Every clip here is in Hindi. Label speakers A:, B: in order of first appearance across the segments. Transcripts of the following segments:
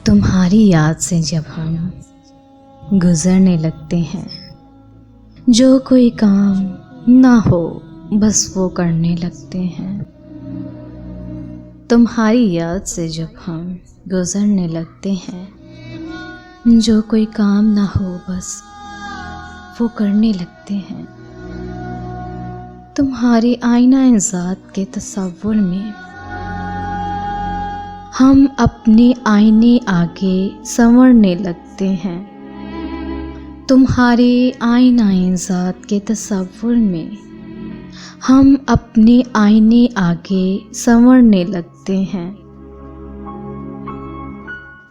A: तुम्हारी याद से जब हम गुजरने लगते हैं, जो कोई काम ना हो बस वो करने लगते हैं। तुम्हारी याद से जब हम गुजरने लगते हैं, जो कोई काम ना हो बस वो करने लगते हैं। तुम्हारी आईना ज़ात के तस्वुर में हम अपने आईने आगे संवरने लगते हैं। तुम्हारे आईना ज़ात के तस्वुर में हम अपने आईने आगे संवरने लगते हैं।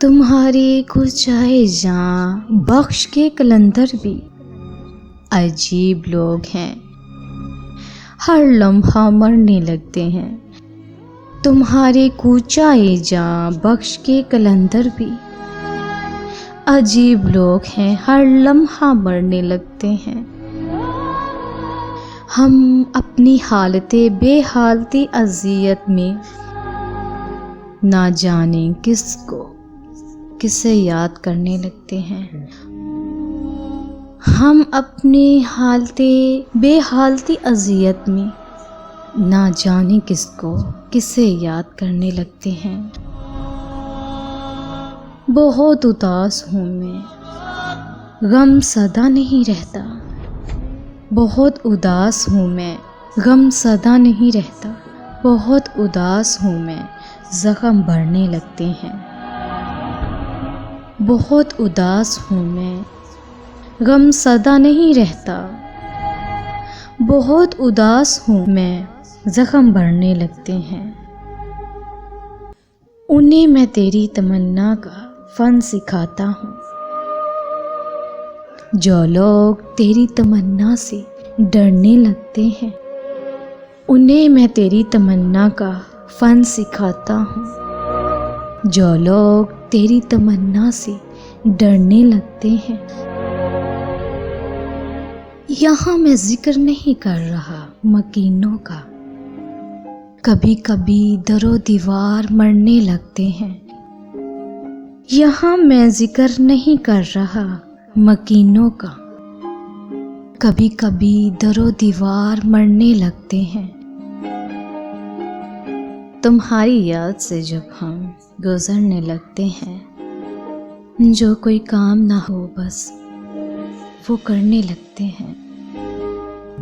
A: तुम्हारे कुचाए जाँ बख्श के कलंदर भी अजीब लोग हैं, हर लम्हा मरने लगते हैं। तुम्हारे कूचाए जाँ बख्श के कलंदर भी अजीब लोग हैं, हर लम्हा मरने लगते हैं। हम अपनी हालते बेहालती अज़ियत में ना जाने किसे याद करने लगते हैं। हम अपनी हालते बेहालती अज़ियत में ना जाने किसे याद करने लगते हैं। बहुत उदास हूँ मैं, गम सदा नहीं रहता। बहुत उदास हूँ मैं, गम सदा नहीं रहता। बहुत उदास हूँ मैं, ज़ख्म बढ़ने लगते हैं। बहुत उदास हूँ मैं, गम सदा नहीं रहता। बहुत उदास हूँ मैं, ज़ख्म बढ़ने लगते हैं। उन्हें मैं तेरी तमन्ना का फ़न सिखाता हूँ, जो लोग तेरी तमन्ना से डरने लगते हैं। उन्हें मैं तेरी तमन्ना का फ़न सिखाता हूँ, जो लोग तेरी तमन्ना से डरने लगते हैं। यहाँ मैं जिक्र नहीं कर रहा मकीनों का, कभी कभी दरो दीवार मरने लगते हैं। यहाँ मैं जिक्र नहीं कर रहा मकीनों का, कभी कभी दरो दीवार मरने लगते हैं। तुम्हारी याद से जब हम गुजरने लगते हैं, जो कोई काम ना हो बस वो करने लगते हैं।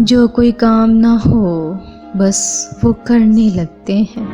A: जो कोई काम ना हो बस वो करने लगते हैं।